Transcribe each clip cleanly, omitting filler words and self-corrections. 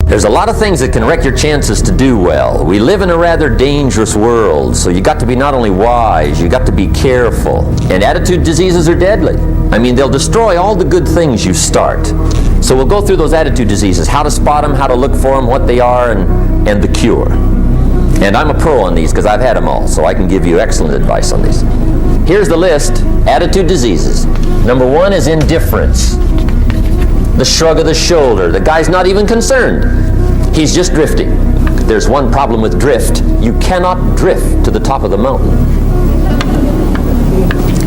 There's a lot of things that can wreck your chances to do well. We live in a rather dangerous world, so you got to be not only wise, you got to be careful. And attitude diseases are deadly. I mean, they'll destroy all the good things you start. So we'll go through those attitude diseases, how to spot them, how to look for them, what they are, and the cure. And I'm a pro on these because I've had them all, so I can give you excellent advice on these. Here's the list. Attitude diseases. Number 1 is indifference. The shrug of the shoulder. The guy's not even concerned. He's just drifting. There's one problem with drift. You cannot drift to the top of the mountain.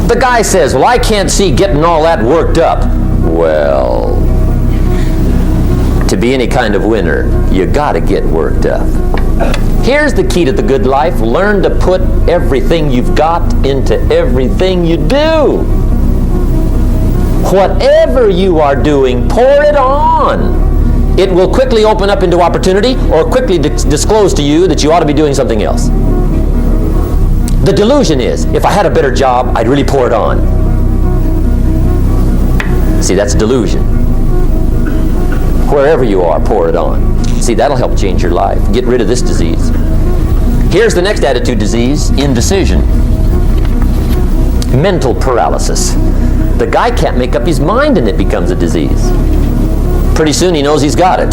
The guy says, well, I can't see getting all that worked up. Well, to be any kind of winner, you gotta get worked up. Here's the key to the good life. Learn to put everything you've got into everything you do. Whatever you are doing, pour it on. It will quickly open up into opportunity or quickly disclose to you that you ought to be doing something else. The delusion is, if I had a better job, I'd really pour it on. See, that's delusion. Wherever you are, pour it on. See, that'll help change your life. Get rid of this disease. Here's the next attitude disease, indecision. Mental paralysis. The guy can't make up his mind and it becomes a disease. Pretty soon he knows he's got it.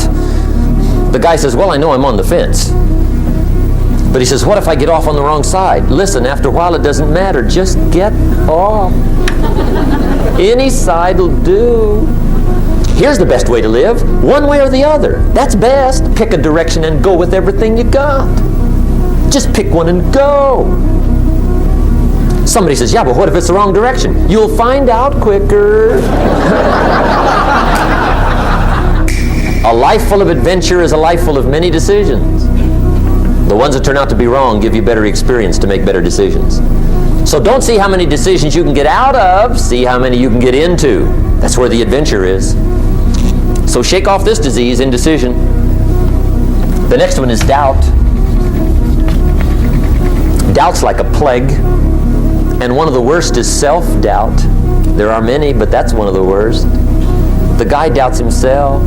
The guy says, well, I know I'm on the fence. But he says, what if I get off on the wrong side? Listen, after a while it doesn't matter. Just get off. Any side will do. Here's the best way to live. One way or the other. That's best. Pick a direction and go with everything you got. Just pick one and go. Somebody says, yeah, but what if it's the wrong direction? You'll find out quicker. A life full of adventure is a life full of many decisions. The ones that turn out to be wrong give you better experience to make better decisions. So don't see how many decisions you can get out of, see how many you can get into. That's where the adventure is. So shake off this disease, indecision. The next one is doubt. Doubt's like a plague. And one of the worst is self-doubt. There are many, but that's one of the worst. The guy doubts himself,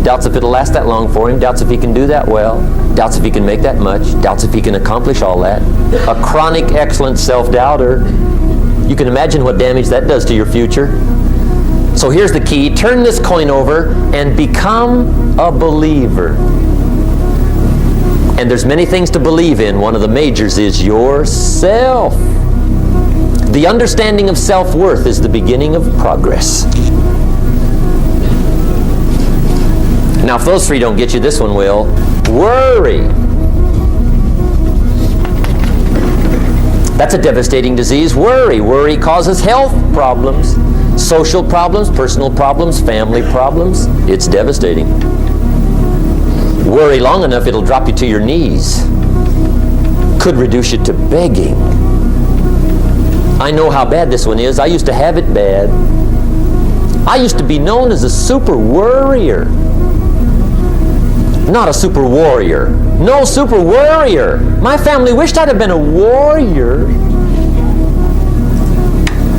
doubts if it'll last that long for him, doubts if he can do that well, doubts if he can make that much, doubts if he can accomplish all that. A chronic, excellent self-doubter. You can imagine what damage that does to your future. So here's the key. Turn this coin over and become a believer. And there's many things to believe in. One of the majors is yourself. The understanding of self-worth is the beginning of progress. Now, if those three don't get you, this one will. Worry. That's a devastating disease. Worry. Worry causes health problems, social problems, personal problems, family problems. It's devastating. Worry long enough, it'll drop you to your knees. Could reduce you to begging. I know how bad this one is. I used to have it bad. I used to be known as a super worrier. Not a super warrior. No, super worrier. My family wished I'd have been a warrior.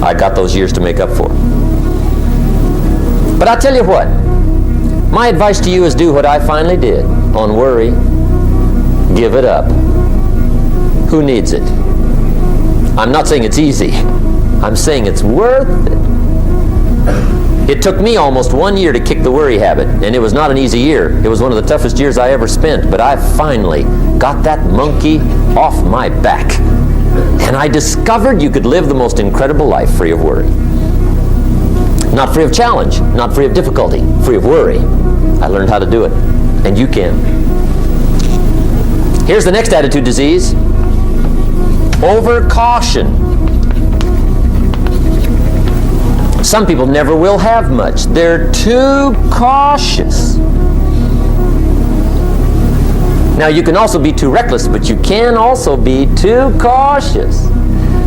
I got those years to make up for. But I'll tell you what. My advice to you is do what I finally did on worry. Give it up. Who needs it? I'm not saying it's easy. I'm saying it's worth it. It took me almost 1 year to kick the worry habit, and it was not an easy year. It was one of the toughest years I ever spent, but I finally got that monkey off my back. And I discovered you could live the most incredible life free of worry. Not free of challenge, not free of difficulty, free of worry. I learned how to do it, and you can. Here's the next attitude disease. Over-caution. Some people never will have much. They're too cautious. Now, you can also be too reckless, but you can also be too cautious.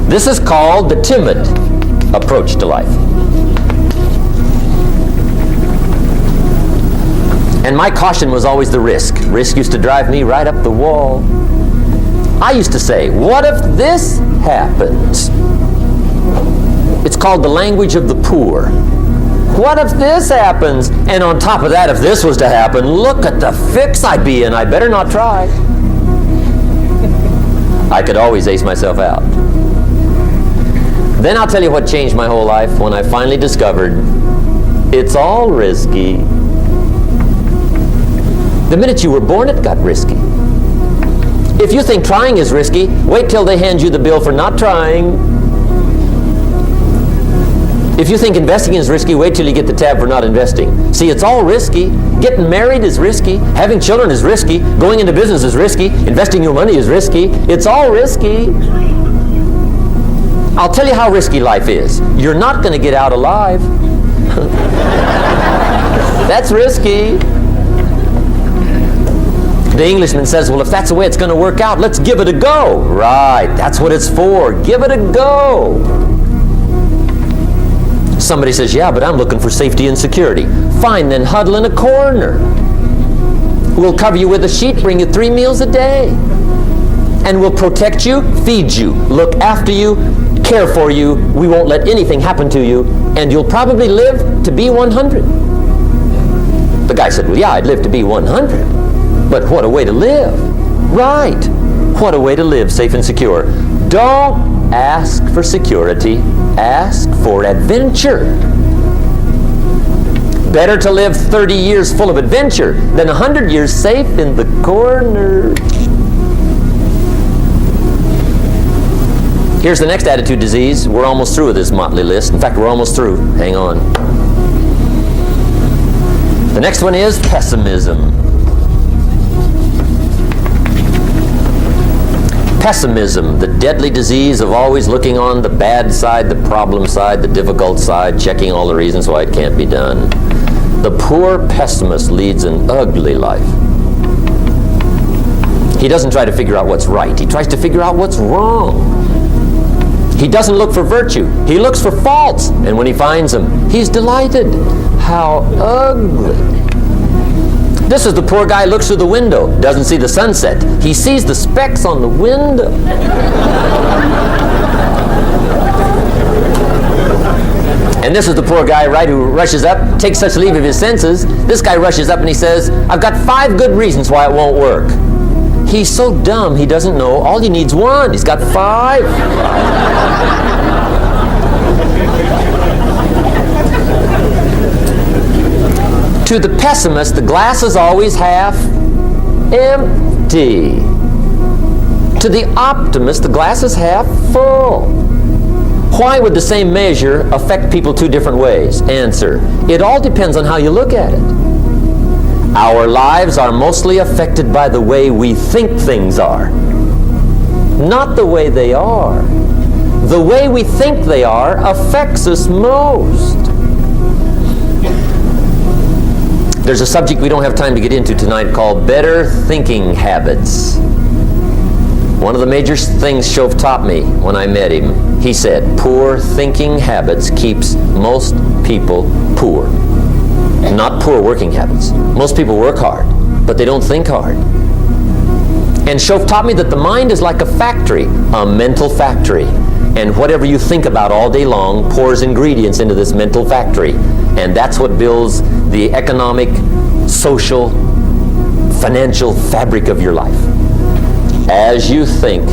This is called the timid approach to life. And my caution was always the risk. Risk used to drive me right up the wall. I used to say, what if this happens? It's called the language of the poor. What if this happens? And on top of that, if this was to happen, look at the fix I'd be in. I better not try. I could always ace myself out. Then I'll tell you what changed my whole life when I finally discovered it's all risky. The minute you were born, it got risky. If you think trying is risky, wait till they hand you the bill for not trying. If you think investing is risky, wait till you get the tab for not investing. See, it's all risky. Getting married is risky. Having children is risky. Going into business is risky. Investing your money is risky. It's all risky. I'll tell you how risky life is. You're not going to get out alive. That's risky. The Englishman says, well, if that's the way it's going to work out, let's give it a go. Right, that's what it's for. Give it a go. Somebody says, yeah, but I'm looking for safety and security. Fine, then huddle in a corner. We'll cover you with a sheet, bring you 3 meals a day. And we'll protect you, feed you, look after you, care for you. We won't let anything happen to you. And you'll probably live to be 100. The guy said, well, yeah, I'd live to be 100. But what a way to live. Right. What a way to live, safe and secure. Don't ask for security. Ask for adventure. Better to live 30 years full of adventure than 100 years safe in the corner. Here's the next attitude disease. We're almost through with this motley list. In fact, we're almost through. Hang on. The next one is pessimism. Pessimism, the deadly disease of always looking on the bad side, the problem side, the difficult side, checking all the reasons why it can't be done. The poor pessimist leads an ugly life. He doesn't try to figure out what's right. He tries to figure out what's wrong. He doesn't look for virtue. He looks for faults. And when he finds them, he's delighted. How ugly. This is the poor guy who looks through the window, doesn't see the sunset. He sees the specks on the window. And this is the poor guy, right, who rushes up, takes such leave of his senses. This guy rushes up and he says, I've got 5 good reasons why it won't work. He's so dumb he doesn't know all he needs 1. He's got 5. To the pessimist, the glass is always half empty. To the optimist, the glass is half full. Why would the same measure affect people 2 different ways? Answer, it all depends on how you look at it. Our lives are mostly affected by the way we think things are, not the way they are. The way we think they are affects us most. There's a subject we don't have time to get into tonight called better thinking habits. One of the major things Shove taught me when I met him, he said, poor thinking habits keeps most people poor. Not poor working habits. Most people work hard, but they don't think hard. And Shove taught me that the mind is like a factory, a mental factory. And whatever you think about all day long pours ingredients into this mental factory. And that's what builds the economic, social, financial fabric of your life. As you think,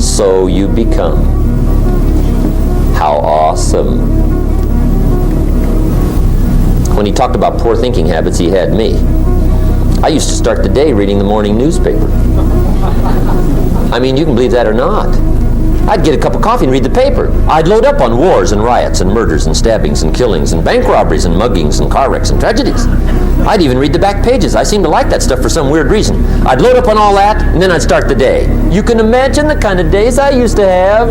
so you become. How awesome. When he talked about poor thinking habits, he had me. I used to start the day reading the morning newspaper. I mean, you can believe that or not. I'd get a cup of coffee and read the paper. I'd load up on wars and riots and murders and stabbings and killings and bank robberies and muggings and car wrecks and tragedies. I'd even read the back pages. I seem to like that stuff for some weird reason. I'd load up on all that, and then I'd start the day. You can imagine the kind of days I used to have.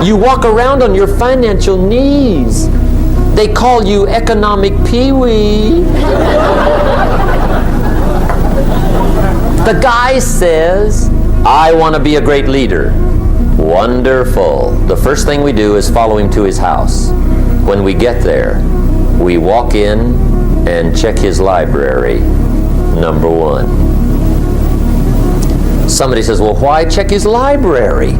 You walk around on your financial knees. They call you economic peewee. The guy says, I want to be a great leader. Wonderful. The first thing we do is follow him to his house. When we get there, we walk in and check his library, number 1. Somebody says, well, why check his library?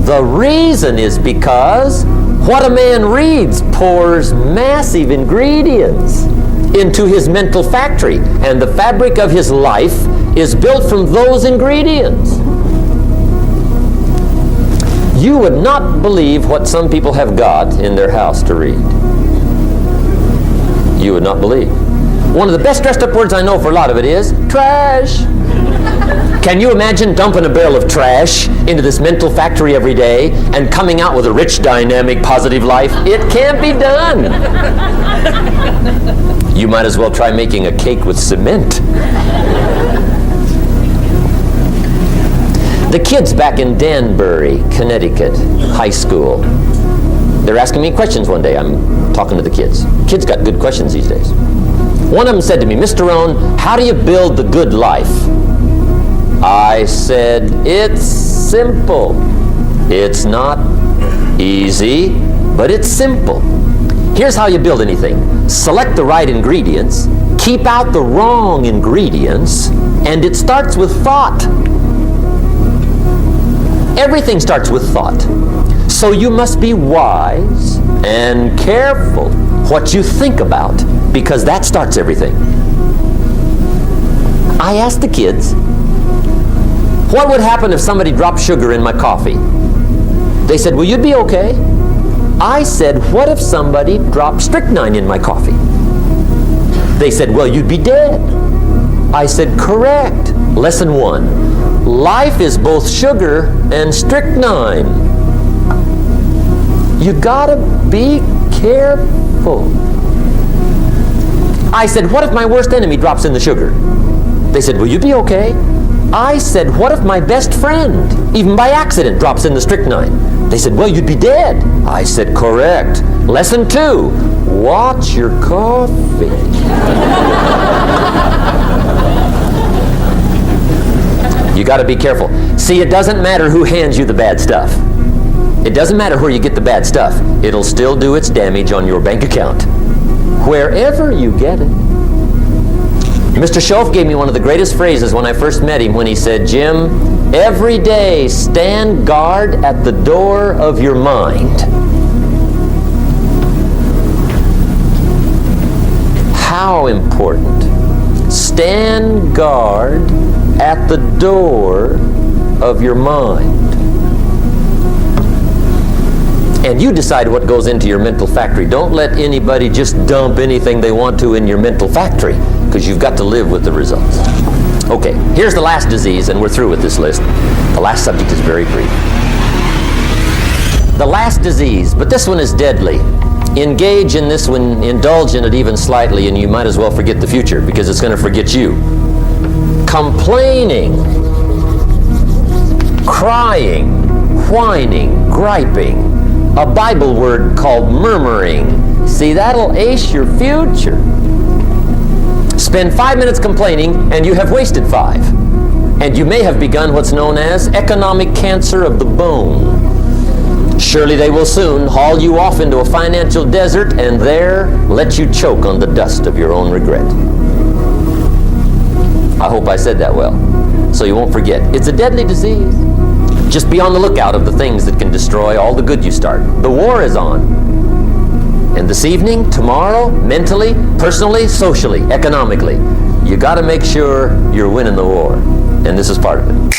The reason is because What a man reads pours massive ingredients into his mental factory, and the fabric of his life is built from those ingredients. You would not believe what some people have got in their house to read. You would not believe. One of the best dressed up words I know for a lot of it is trash. Can you imagine dumping a barrel of trash into this mental factory every day and coming out with a rich, dynamic, positive life? It can't be done. You might as well try making a cake with cement. The kids back in Danbury, Connecticut, high school, they're asking me questions one day. I'm talking to the kids. Kids got good questions these days. One of them said to me, Mr. Rohn, how do you build the good life? I said, it's simple. It's not easy, but it's simple. Here's how you build anything. Select the right ingredients, keep out the wrong ingredients, and it starts with thought. Everything starts with thought. So you must be wise and careful what you think about, because that starts everything. I asked the kids, what would happen if somebody dropped sugar in my coffee? They said, well, you'd be okay. I said, what if somebody dropped strychnine in my coffee? They said, well, you'd be dead. I said, correct. Lesson 1. Life is both sugar and strychnine. You gotta be careful. I said, what if my worst enemy drops in the sugar? They said, will you be okay? I said, what if my best friend, even by accident, drops in the strychnine? They said, well, you'd be dead. I said, correct. Lesson 2, watch your coffee. You got to be careful. See, it doesn't matter who hands you the bad stuff. It doesn't matter where you get the bad stuff. It'll still do its damage on your bank account, wherever you get it. Mr. Schoaf gave me one of the greatest phrases when I first met him, when he said, Jim, every day stand guard at the door of your mind. How important. Stand guard at the door of your mind. And you decide what goes into your mental factory. Don't let anybody just dump anything they want to in your mental factory, because you've got to live with the results. Okay, here's the last disease, and we're through with this list. The last subject is very brief. The last disease, but this one is deadly. Engage in this one, indulge in it even slightly, and you might as well forget the future, because it's going to forget you. Complaining, crying, whining, griping. A Bible word called murmuring. See, that'll ace your future. Spend 5 minutes complaining, and you have wasted 5. And you may have begun what's known as economic cancer of the bone. Surely they will soon haul you off into a financial desert, and there let you choke on the dust of your own regret. I hope I said that well, so you won't forget. It's a deadly disease. Just be on the lookout of the things that can destroy all the good you start. The war is on. And this evening, tomorrow, mentally, personally, socially, economically, you got to make sure you're winning the war. And this is part of it.